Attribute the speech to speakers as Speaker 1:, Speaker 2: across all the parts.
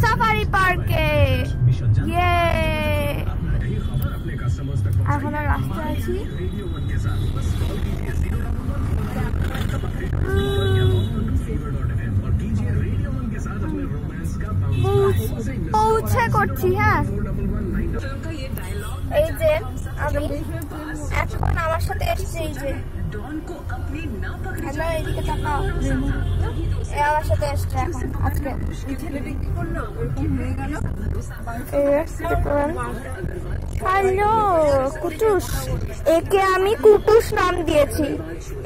Speaker 1: Safari পার্কে। ইয়ে এখন রাস্তা আছি। পৌঁছে করছি। হ্যাঁ, এই যে আমি এখন আমার সাথে এসেছি। এই যে এইদিকে তাকাও, আমার সাথে এসছে এখন আজকে। হ্যালো কুটুস, একে আমি কুটুস নাম দিয়েছি।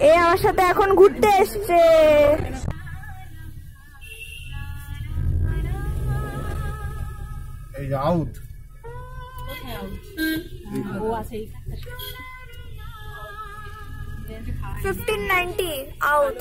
Speaker 1: এ আমার সাথে এখন ঘুরতে এসছে।
Speaker 2: এই আউট
Speaker 1: 1590 আউট।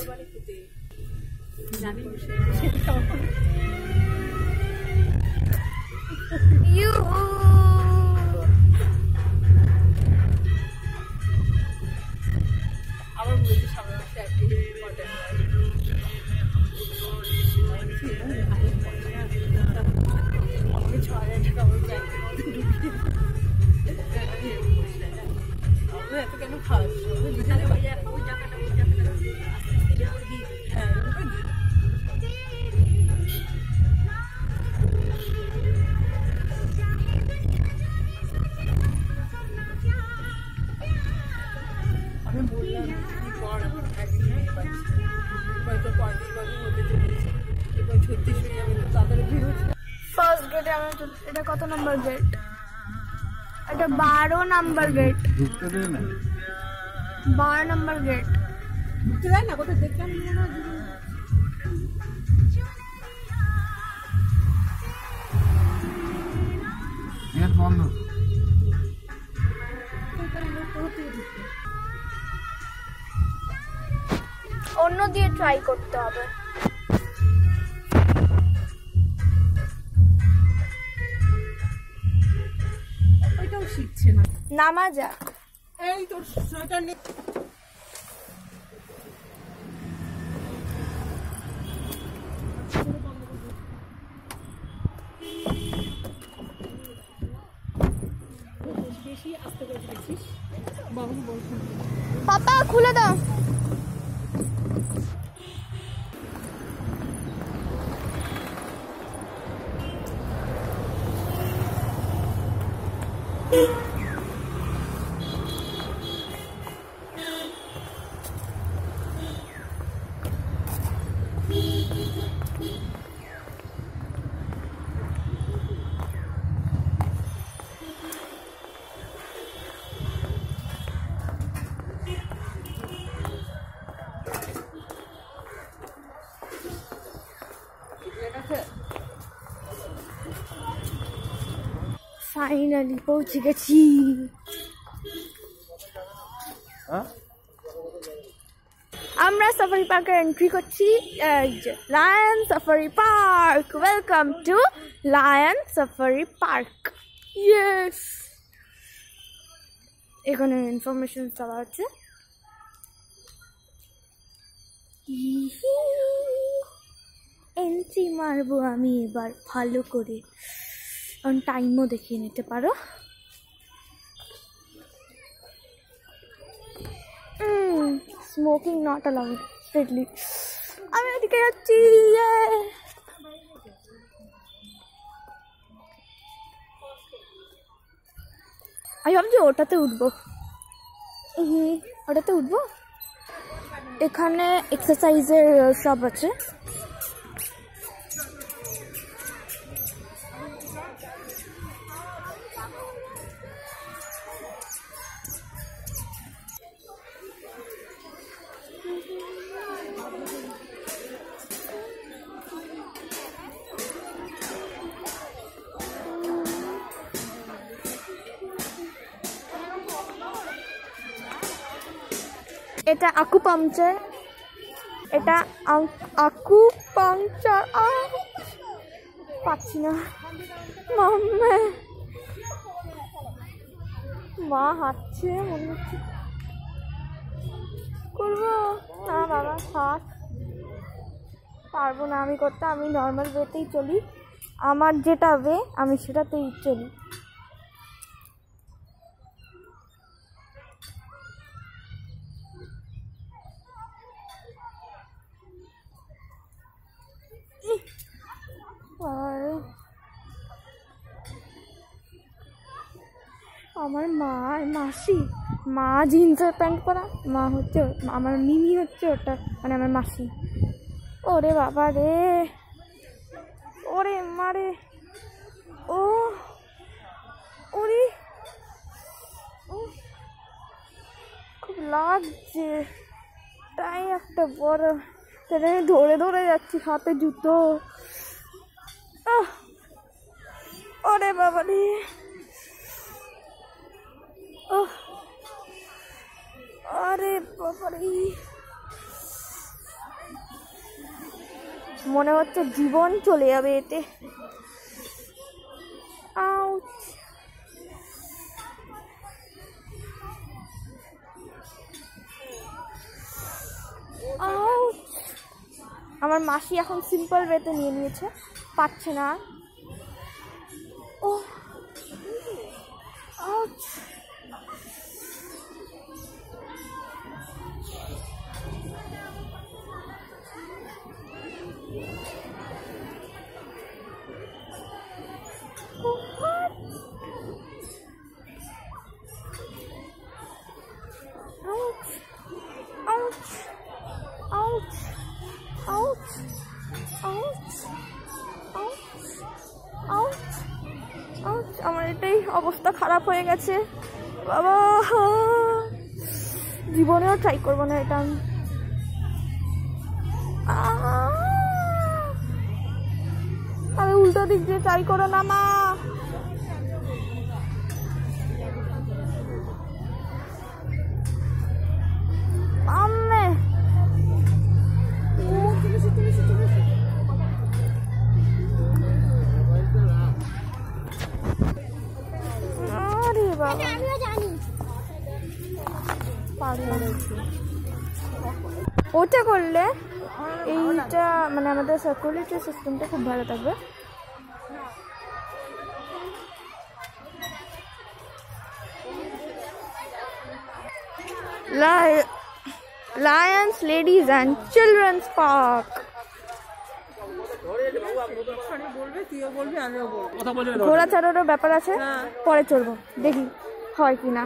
Speaker 1: ফার্স্ট গেটে আমি, এটা কত নম্বর গেট? এটা 12 নম্বর গেট। 12 নম্বর গেট। অন্য দিয়ে ট্রাই করতে হবে।
Speaker 3: ওইটাও শিখছে না,
Speaker 1: নামা যাক।
Speaker 3: এই তোর সোয়েটার নেই। বেশি আস্তে করে দেখছিস, বাবু বলছেন
Speaker 1: পাপা খুলে দাও। ফাইনালি পৌঁছে গেছি। আমরা সাফারি পার্কে এন্ট্রি করছি। Lion safari park, welcome to lion safari park. Yes, এখানে ইনফরমেশন দেওয়া হচ্ছে। এন্ট্রি মারবো আমি এবার ভালো করে, কারণ টাইমও দেখিয়ে নিতে পারো। Smoking not allowed strictly. আমি এদিকে যাচ্ছি। আমি ভাবছি ওটাতে উঠবো। ওটাতে উঠবো। এখানে এক্সারসাইজের সব আছে। এটা আকুপাংচার, এটা আকুপাংচার। পাচ্ছি না মাম্মা, মা হাঁটছে মনে হচ্ছে। করবো না বাবা, থাক, পারবো না আমি করতে। আমি নর্মাল ওয়েতেই চলি। আমার যেটা ওয়ে আমি সেটাতেই চলি। আর আমার মা আর মাসি, মা জিন্সের প্যান্ট পরা, মা হচ্ছে আমার মিমি হচ্ছে ওটা মানে আমার মাসি। ওরে বাবা রে, ওরে মারে, ও ওরে খুব লাগছে, তাই একটা বড় তাহলে ধরে ধরে যাচ্ছি, হাতে জুতো। ওরে বাবা রে, আরে বাবা রে, মনে হচ্ছে জীবন চলে যাবে এতে। Ouch, ouch. আমার মাসি এখন সিম্পল ওয়েতে নিয়ে নিয়েছে, পাচ্ছে না। ও আউচ, আমার এটাই অবস্থা খারাপ হয়ে গেছে বাবা, জীবনেও ট্রাই করবো না এটা আমি। আরে উল্টো দিক দিয়ে ট্রাই করো না মা। আম্মে আরে বাবা, ওটা করলে এইটা মানে আমাদের সার্কুলেটরি সিস্টেমটা খুব ভালো থাকবে। Lions, Ladies and Children's Park. ঘোড়া চড়ারও ব্যাপার আছে, পরে চড়বো, দেখি হয় কিনা।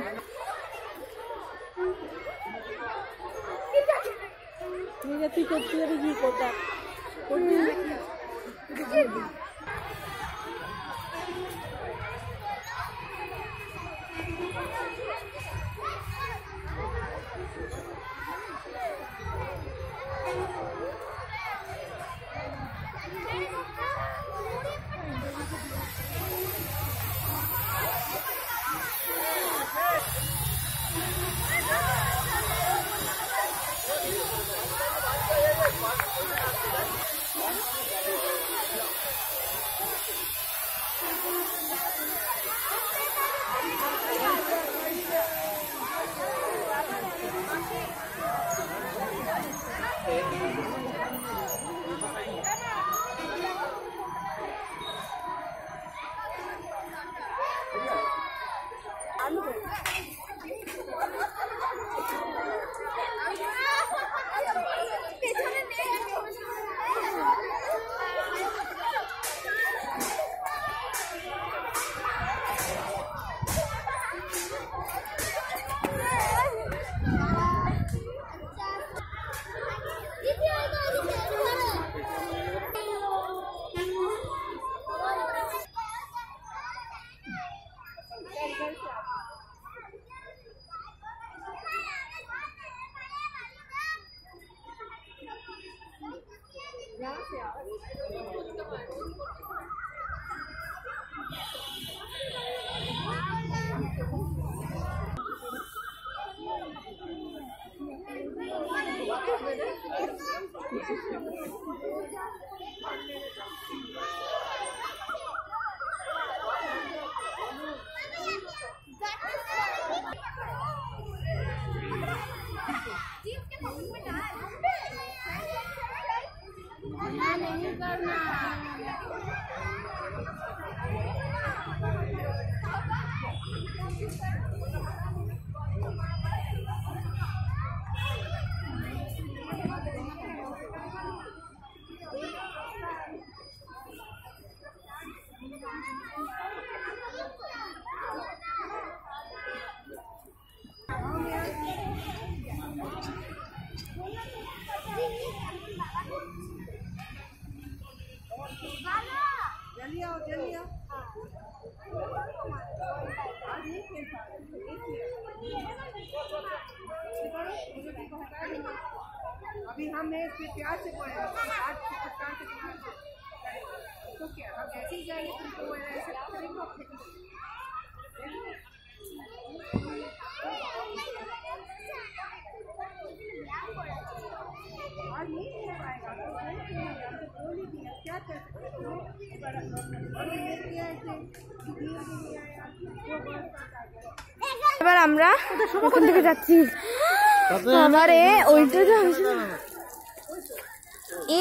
Speaker 3: अभी हमने इसके प्यार से पढ़े आज तो क्या हम ऐसे ही जाएंगे तुमको ऐसे आज नहीं हो पाएगा तो बोल ही दिया क्या कर सकते
Speaker 1: এবার আমরা ওখান থেকে যাচ্ছি আমারে ওইটা তো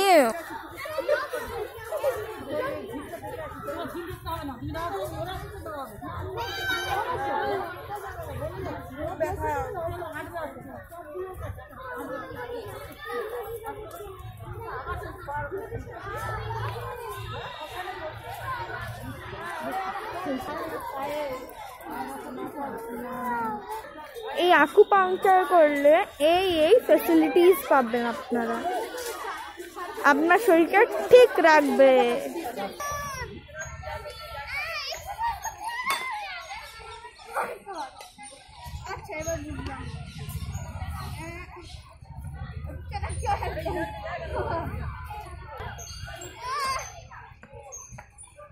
Speaker 1: এ এই আকুপাংচার করলে এই ফ্যাসিলিটিস পাবেন আপনারা, আপনার শরীরকে ঠিক রাখবে।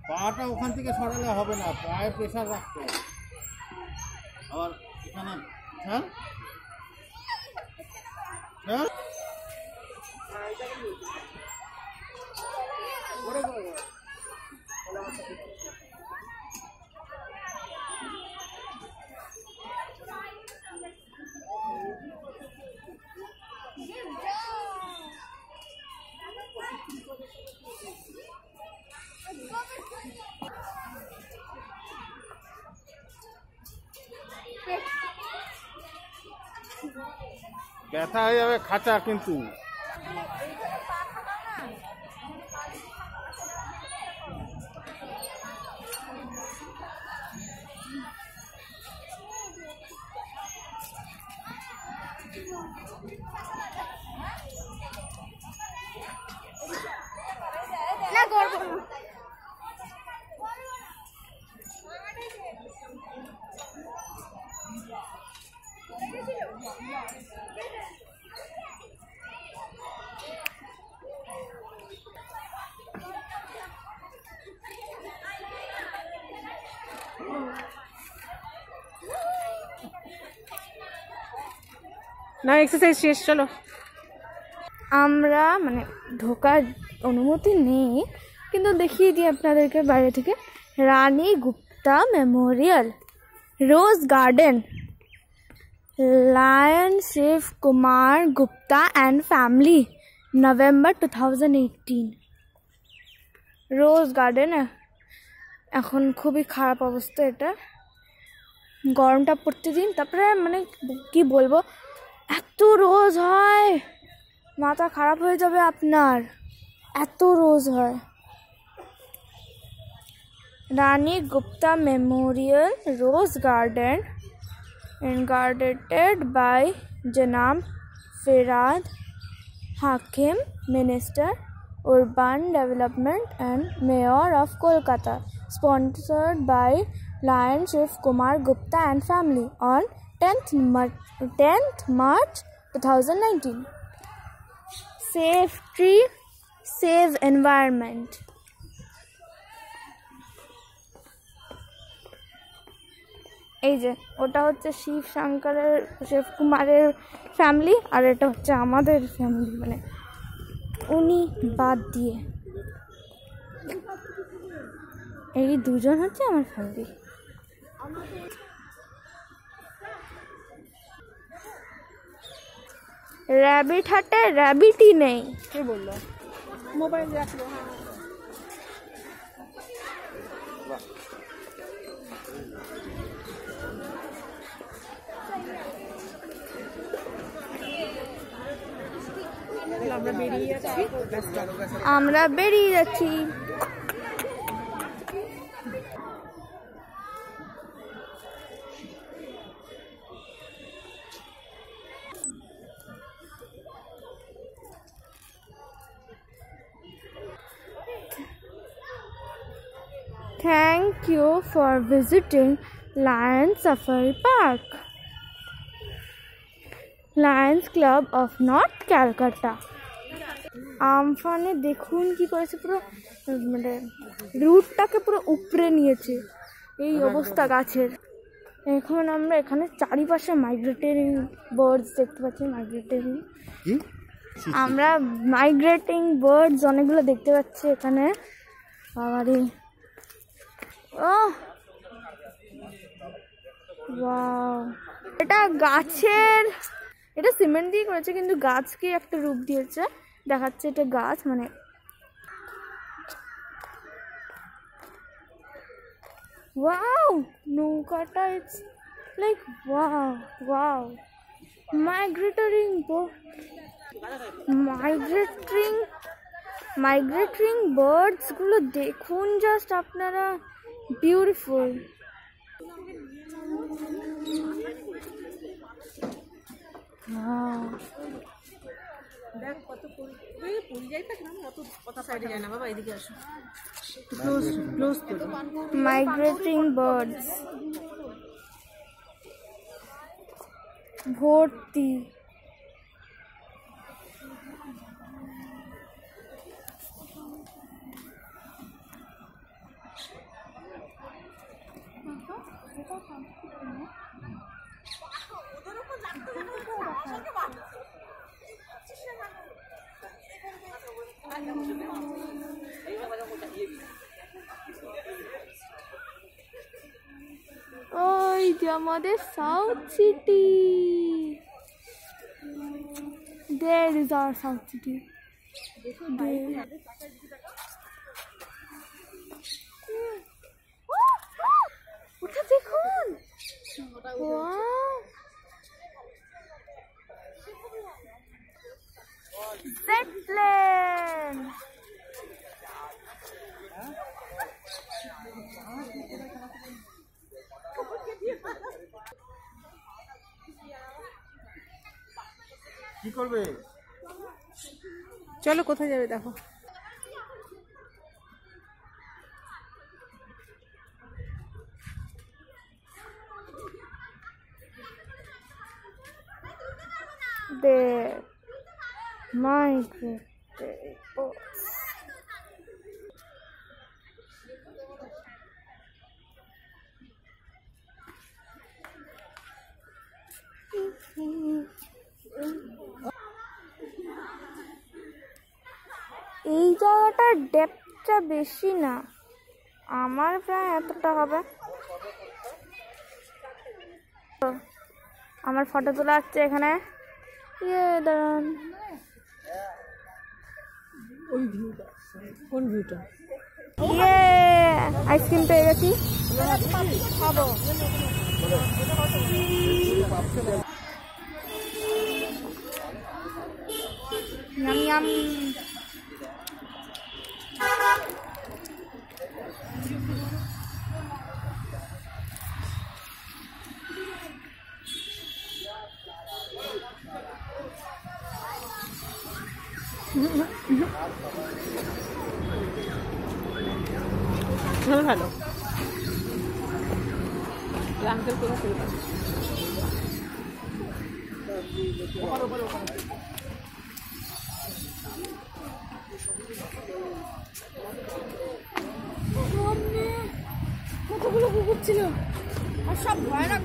Speaker 2: পাটা ওখান থেকে সরালে হবে না, পায়ে প্রেসার রাখতে হবে। আবার এখানে হ্যাঁ হ্যাঁ ব্যথা হয়ে যাবে খাঁচা কিন্তু।
Speaker 3: না এক্সারসাইজ শেষ, চলো।
Speaker 1: আমরা মানে ঢোকার অনুমতি নেই, কিন্তু দেখিয়ে দিই আপনাদেরকে বাইরে থেকে। Rani Gupta memorial, rose garden, lion Shiv Kumar Gupta and family, November 2018। Rose garden এখন খুবই খারাপ অবস্থা, এটা গরমটা পড়তে দিন, তারপরে মানে কি বলবো, এত রোজ হয় মাথা খারাপ হয়ে যাবে আপনার, এত রোজ হয়। Rani Gupta memorial rose garden inaugurated by जनाब Firhad Hakim, minister urban development and mayor of Kolkata, sponsored by Lion Shiv Kumar Gupta and family on 10th March 2019। Save tree, save environment। এই যে ওটা হচ্ছে শিব শঙ্করের, শিব কুমারের ফ্যামিলি, আর এটা হচ্ছে আমাদের ফ্যামিলি, মানে উনি বাদ দিয়ে এই দুজন হচ্ছে আমার ফ্যামিলি। র্যাবিট হাটে র্যাবিটই নেই,
Speaker 3: কে বললো? মোবাইল রাখলো। হ্যাঁ
Speaker 1: আমরা বেরিয়ে যাচ্ছি। Thank you for visiting Lions Safari Park, Lions Club of North Calcutta. আমফানে দেখুন কি করেছে, পুরো মানে রুটটাকে পুরো উপরে নিয়েছে, এই অবস্থা গাছের। এখন আমরা এখানে চারিপাশে মাইগ্রেটরি বার্ডস দেখতে পাচ্ছি। আমরা মাইগ্রেটিং বার্ডস অনেকগুলো দেখতে পাচ্ছি এখানে। বাবারে, ওয়াও, এটা গাছের, এটা সিমেন্ট দিয়ে করেছে কিন্তু গাছকে একটা রূপ দিয়েছে, দেখাচ্ছে এটা গাছ। মানে ওয়াও, নৌকাটা it's like wow migrating birds গুলো দেখুন জাস্ট আপনারা, বিউটিফুল। মাইগ্রেটিং বার্ডস ভর্তি। ওই যে আমাদের south city, there is our South City. ওটা দেখুন, জেট প্লেন।
Speaker 2: কি করবে?
Speaker 3: চলো কোথায় যাবে দেখো।
Speaker 1: There, migratory birds. এই জায়গাটার ডেপথটা বেশি না, আমার প্রায় এতটা হবে। আমার ফটো তোলা হচ্ছে এখানে। দাঁড়ান,
Speaker 3: কোন ভিউটা?
Speaker 1: আইসক্রিম পেয়ে গেছি, খাবো। Yam yam.
Speaker 3: ভালো আঙ্কেল করে শুরু করে
Speaker 1: কতগুলো কুকুর ছিল আর সব ভয়ানক।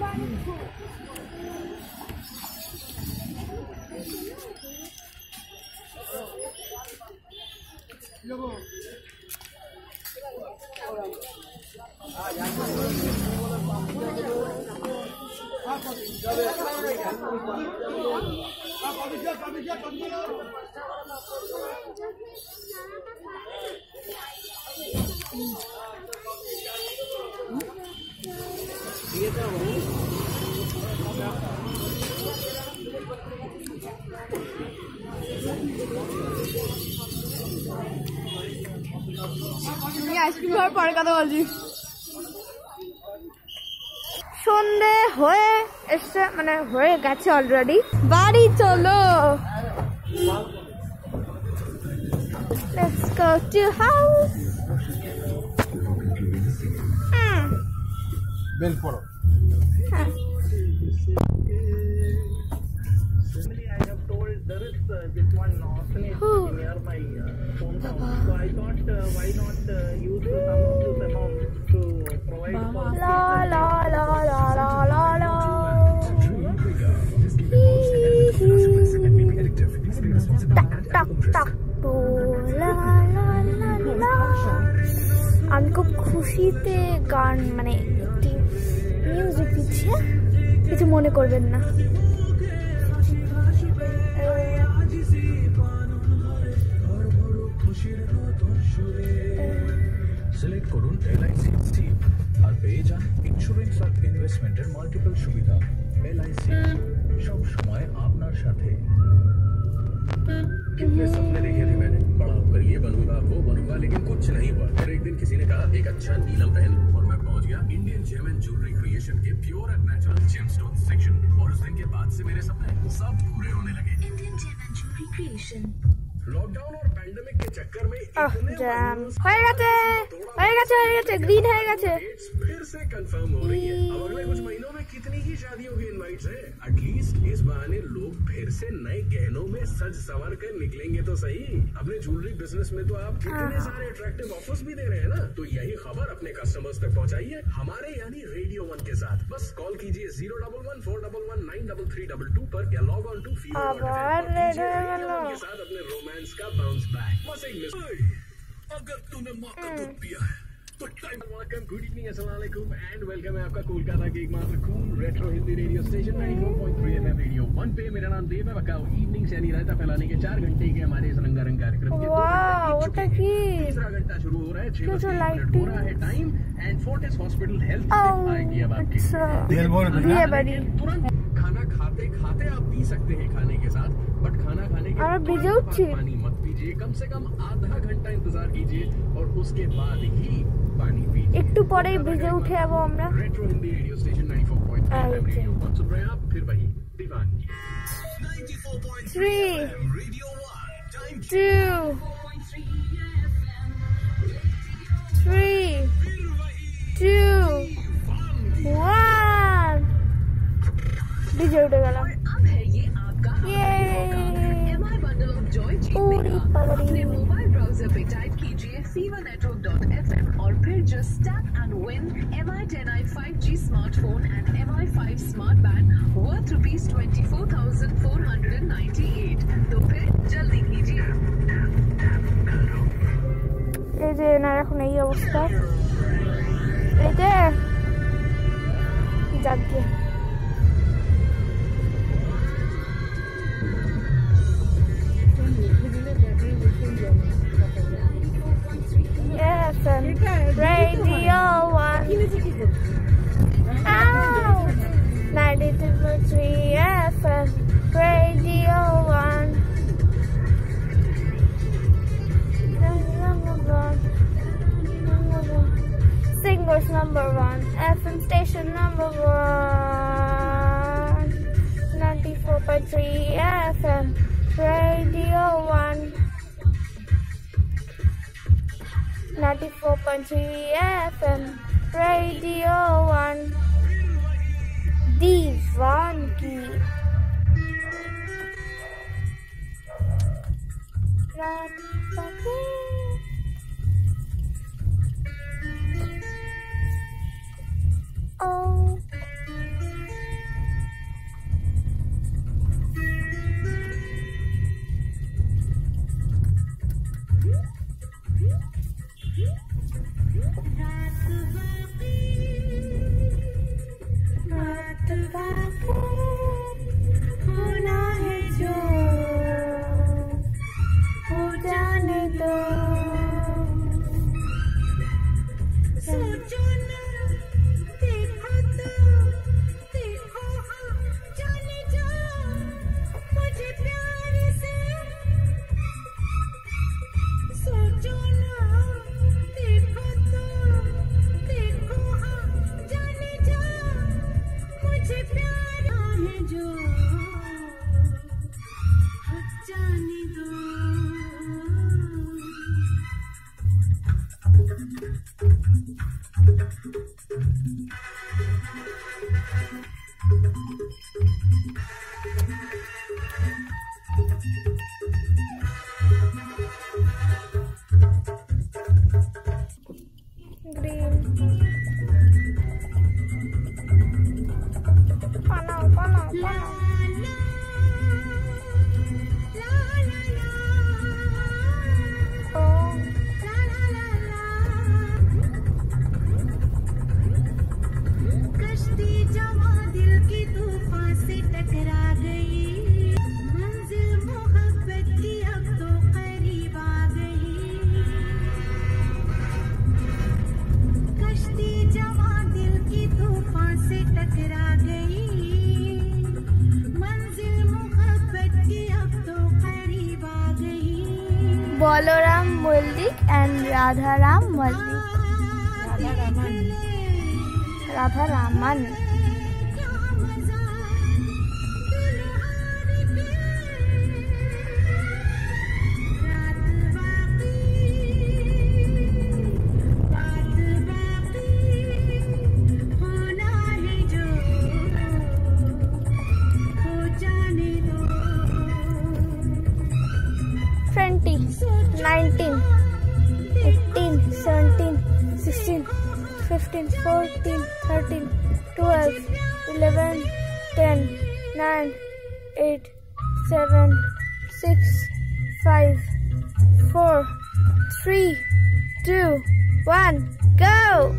Speaker 1: আইসক্রিম খাওয়ার পরে কথা বলছি। সন্ধে হয়ে এসছে, মানে হয়ে গেছে অলরেডি। বাড়ি চলো, let's go to house.
Speaker 2: বেল পড়ো।
Speaker 4: I have told there is this one orphanage near my hometown, so I thought why not use some of this amount to provide for
Speaker 1: La la la la la la la. Tak tak to la la la la. আমি খুব খুশিতে গান, মানে একটি music দিচ্ছে, কিছু মনে করবেন না।
Speaker 5: সিলেক্ট করুন LIC স্টিম আর পেয়ে যান ইন্স্যুরেন্স আর ইনভেস্টমেন্টের মাল্টিপল সুবিধা। LIC সব সময় আপনার সাথে।
Speaker 6: कितने सपने देखे थे मैंने, बड़ा होकर ये बनूंगा वो बनूंगा, लेकिन कुछ नहीं हुआ। फिर एक दिन किसी ने कहा एक अच्छा नीलम पहन लो, और मैं पहुंच गया Indian gem and jewellery creation के pure and natural gemstone section. और उस दिन के बाद से मेरे सपने सब पूरे होने लगे। Indian gem and jewellery creation. Lockdown और पैंडेमिक के चक्कर में
Speaker 1: জ্যাম হয়ে গেছে, হয়ে গেছে, হয়ে গেছে, গ্রিন হয়ে গেছে।
Speaker 6: फिर से कंफर्म हो रही है। अब अगले कुछ महीनों में कितनी ही शादियों की इनवाइट्स हैं। एटलीस्ट इस बहाने लोग फिर से नए गहनों में सज संवर कर निकलेंगे तो सही। अपने ज्वेलरी बिजनेस में तो आप कितने सारे अट्रैक्टिव ऑफर्स भी दे रहे हैं ना, तो यही खबर अपने कस्टमर्स तक पहुंचाइए हमारे यानी रेडियो 1 के साथ। बस कॉल कीजिए 011-411-93322 पर या लॉग ऑन टू फीवर के साथ अपने रोमांस का बाउंस बैक। बस एक मिस। अगर तूने मौका तो पिया है तो टाइम। वेलकम, गुड इवनिंग, अस्सलाम वालेकुम एंड वेलकम है आपका कोलकाता के एकमात्र cool retro Hindi radio station 94.3 FM radio 1 पे। मेरा नाम देव है। बकाओ इवनिंग से यानी रायता फैलाने के 4 घंटे के हमारे इस रंगारंग कार्यक्रम के 2 घंटे तीसरा घंटा शुरू हो रहा है। 6 बजे हो रहा है time and Fortis hospital health आएगी अब आपके तुरंत। खाना खाते खाते आप पी सकते हैं खाने के साथ, बट खाना खाने के बाद पानी मत पीजिए। कम से कम आधा घंटा इंतजार कीजिए और उसके बाद ही पानी पीजिए।
Speaker 1: একটু পরেই ভিজে উঠে যাবো আমরা।
Speaker 6: Retro Hindi radio station 94.3 FM radio 1 सुन रहे हैं आप, फिर वही दीवानगी
Speaker 1: 3
Speaker 6: रेडियो 1 टाइम
Speaker 1: 2 3 2 1 ভিজে উঠে গেলাম।
Speaker 7: अब है ये आपका MI बंडल ऑफ जॉय अपने मोबाइल ब्राउजर पे टाइप कीजिए fever.network.fm और फिर just tap and win MI 10i 5G smartphone and MI 5 smart band worth ₹24,498। तो फिर जल्दी कीजिए।
Speaker 1: এই যে না এখন এই অবস্থা, এই যে যাকে FM Radio 1 92.3 FM Radio 1 Singers number 1 FM station number 1 94.3 FM Radio 1 94.3 FM Radio 1 दीवानगी। रात पके ओ होना है जो हो जाने दो। सोचो ना, देखो तो देखो, हाँ जाने जाओ मुझे प्यार से। सोचो ना, देखो Balaram Mallik and Radharam Mallik. Radha Raman. Twenty, 19, 18, 17, 16, 15, 14, 13, 12, 11, 10, 9, 8, 7, 6, 5, 4, 3, 2, 1, go!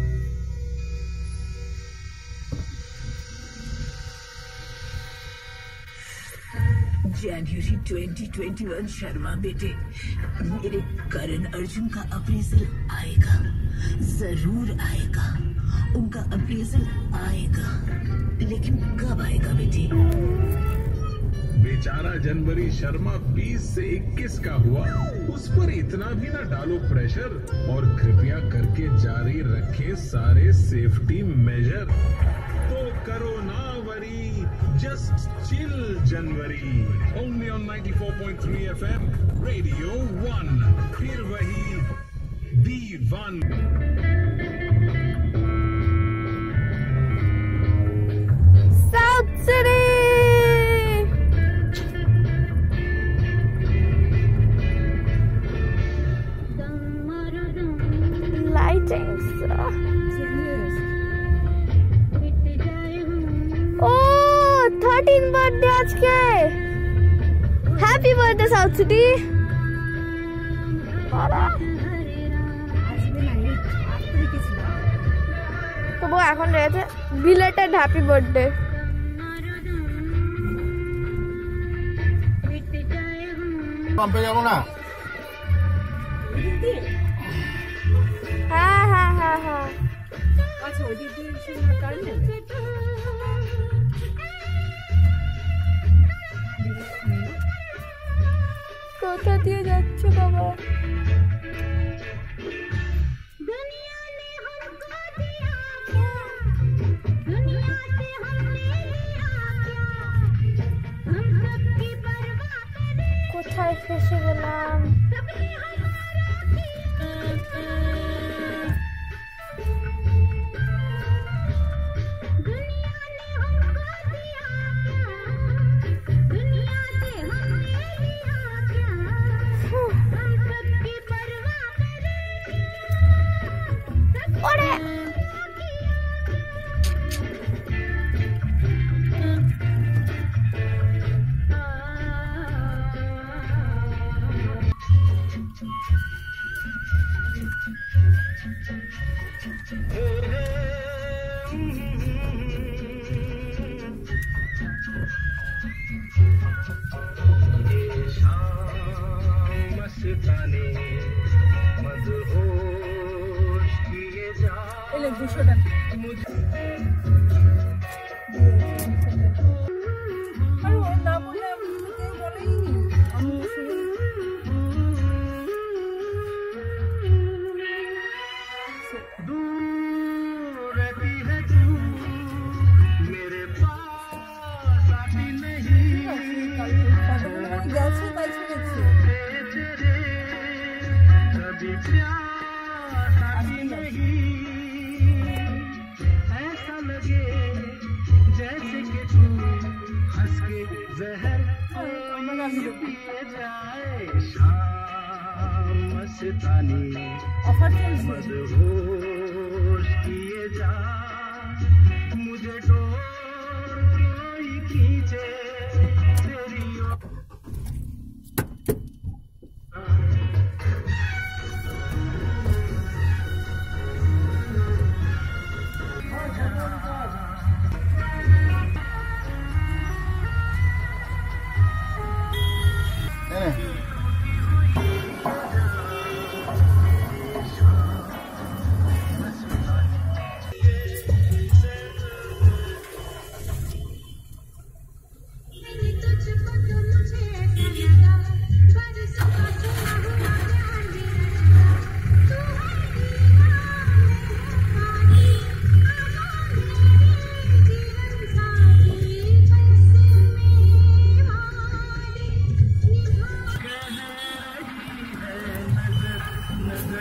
Speaker 8: जनवरी 2021 शर्मा बेटे, मेरे करण अर्जुन का अप्रेजल आएगा, जरूर आएगा। उनका अप्रेजल आएगा, लेकिन कब आएगा बेटे?
Speaker 6: बेचारा जनवरी शर्मा 20 से 21 का हुआ, उस पर इतना भी ना डालो प्रेशर, और कृपया करके जारी रखें सारे सेफ्टी मेजर। तो करो ना worry, just chill January, only on 94.3 FM radio 1, फिर वही B1।
Speaker 1: South City! Lightings. Oh, 13th birthday आज के। Happy birthday South City. তো वो এখন রয়েছে belated happy birthday।
Speaker 2: পাম্পে যাবো না?
Speaker 1: हाँ हाँ हाँ हाँ।
Speaker 3: আচ্ছা ওই দিদি শুনে কারণে
Speaker 1: কোথা দিয়ে যাচ্ছে বাবা? কোথায় ফেসে গেলাম?
Speaker 3: এলে 200 টাকা আর ও না বলে আমি কেউ বলেইনি আমি শুনি
Speaker 4: दूर रहती है तू मेरे पास आती नहीं
Speaker 3: গেছে তাই শুনেছি
Speaker 4: तेरे कभी प्यास आती नहीं ऐसा लगे जैसे कि तू हंस के जहर पिए जाए शाम मस्तानी
Speaker 3: অফার চলছে
Speaker 4: मदहोश किए जा मुझे डोर कोई खींचे तेरी ओर।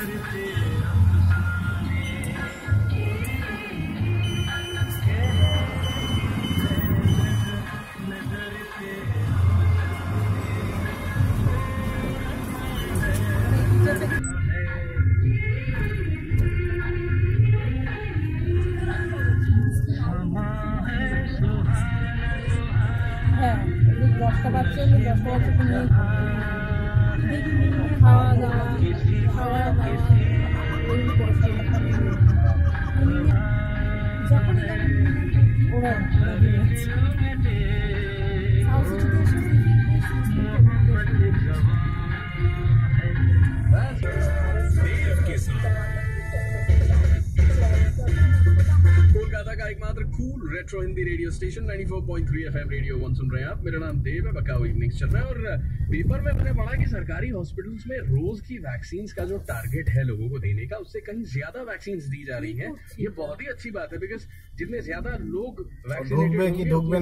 Speaker 3: হ্যাঁ, 10টা বাচ্চা হলে 10টা বাচ্চাকে নিয়ে খাওয়া দাওয়া ওইগুলো পড়াশোনা যখনই ওরা
Speaker 6: कोलकाता का एकमात्र cool retro Hindi radio station 94.3 FM radio 1 सुन रहे हैं आप। मेरा नाम देव है, बकाऊ इवनिंग्स चल रहा है और पेपर में मैंने पढ़ा कि सरकारी हॉस्पिटल्स में रोज की वैक्सीन का जो टारगेट है लोगों को देने का, उससे कहीं ज्यादा वैक्सीन दी जा रही हैं। ये बहुत ही अच्छी बात है, बिकॉज जितने ज्यादा लोग वैक्सीनेटेड होंगे